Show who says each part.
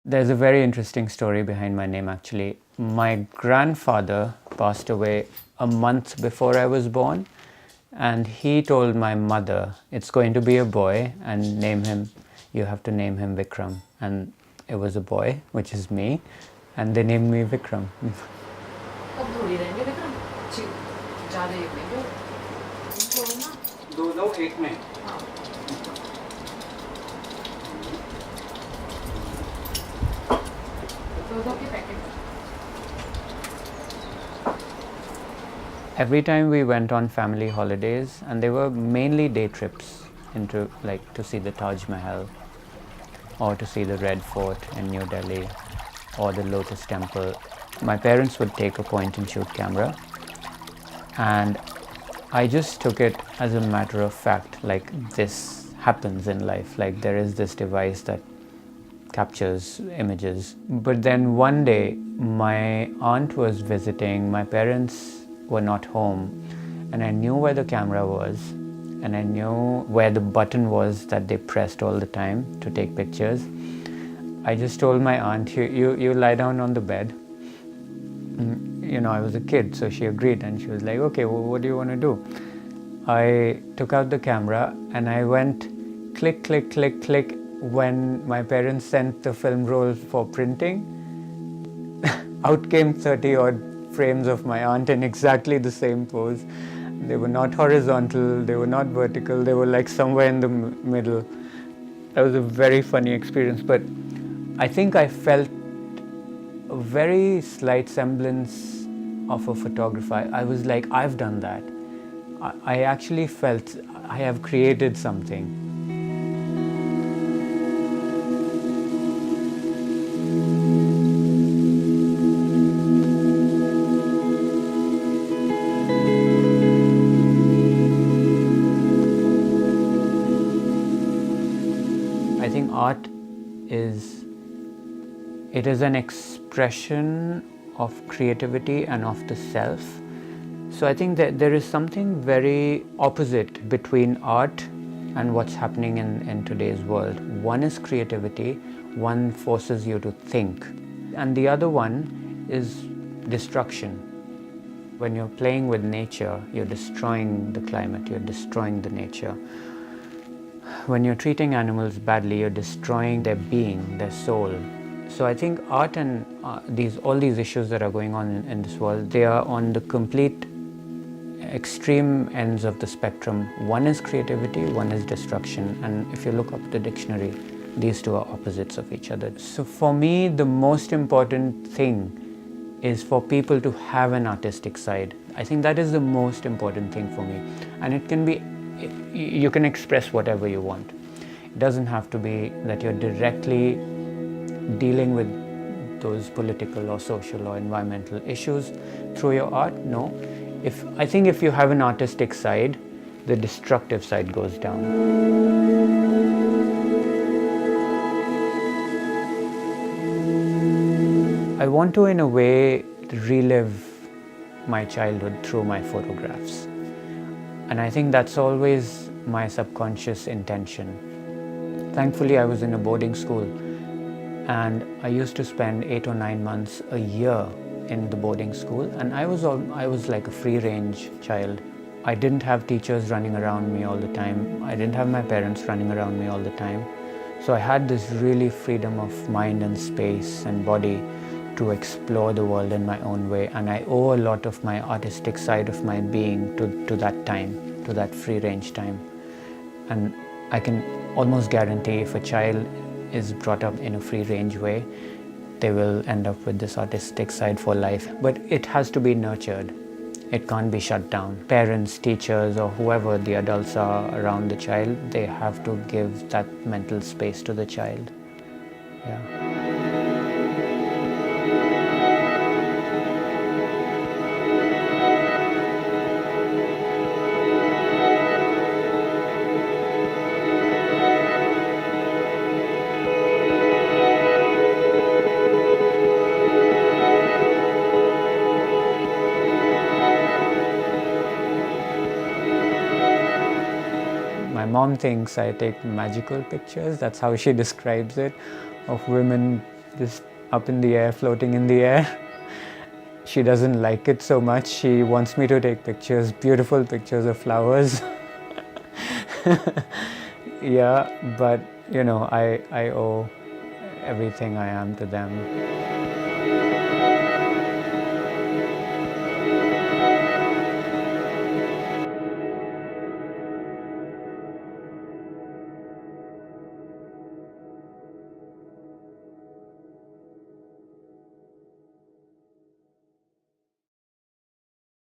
Speaker 1: There's a very interesting story behind my name actually. My grandfather passed away a month before I was born, and he told my mother, it's going to be a boy and you have to name him Vikram. And it was a boy, which is me, and they named me Vikram.
Speaker 2: कब थोड़ी रहेंगे विक्रम ज़्यादा ही रहेंगे थोड़ा ना
Speaker 1: दो एक में
Speaker 2: हाँ दो के packet
Speaker 1: Every time we went on family holidays, and they were mainly day trips into to see the Taj Mahal or to see the Red Fort in New Delhi or the Lotus Temple. My parents would take a point and shoot camera, and I just took it as a matter of fact, like this happens in life, like there is this device that captures images. But then one day my aunt was visiting, my parents were not home, and I knew where the camera was, and I knew where the button was that they pressed all the time to take pictures. I just told my aunt, you lie down on the bed. You know, I was a kid, so she agreed, and she was like, okay, well, what do you want to do? I took out the camera and I went click, click, click, click. When my parents sent the film roll for printing, out came 30 odd frames of my aunt in exactly the same pose. They were not horizontal, they were not vertical, they were like somewhere in the middle. That was a very funny experience, but I think I felt a very slight semblance of a photographer. I was like, I've done that. I actually felt I have created something. I think art is an expression of creativity and of the self. So I think that there is something very opposite between art and what's happening in today's world. One is creativity, one forces you to think, and the other one is destruction. When you're playing with nature, you're destroying the climate, you're destroying the nature. When you're treating animals badly, you're destroying their being, their soul. So I think art and all these issues that are going on in this world, they are on the complete extreme ends of the spectrum. One is creativity, one is destruction, and if you look up the dictionary, these two are opposites of each other. So for me, the most important thing is for people to have an artistic side. I think that is the most important thing for me, and it can be, you can express whatever you want. It doesn't have to be that you're directly dealing with those political or social or environmental issues through your art. No. I think if you have an artistic side, the destructive side goes down. I want to, in a way, relive my childhood through my photographs. And I think that's always my subconscious intention. Thankfully, I was in a boarding school, and I used to spend 8 or 9 months a year in the boarding school, and I was like a free-range child. I didn't have teachers running around me all the time. I didn't have my parents running around me all the time. So I had this really freedom of mind and space and body to explore the world in my own way, and I owe a lot of my artistic side of my being to that time, to that free-range time. And I can almost guarantee if a child is brought up in a free-range way, they will end up with this artistic side for life. But it has to be nurtured. It can't be shut down. Parents, teachers, or whoever the adults are around the child, they have to give that mental space to the child. Yeah. My mom thinks I take magical pictures. That's how she describes it, of women just up in the air, floating in the air. She doesn't like it so much. She wants me to take pictures, beautiful pictures of flowers. Yeah, but I owe everything I am to them.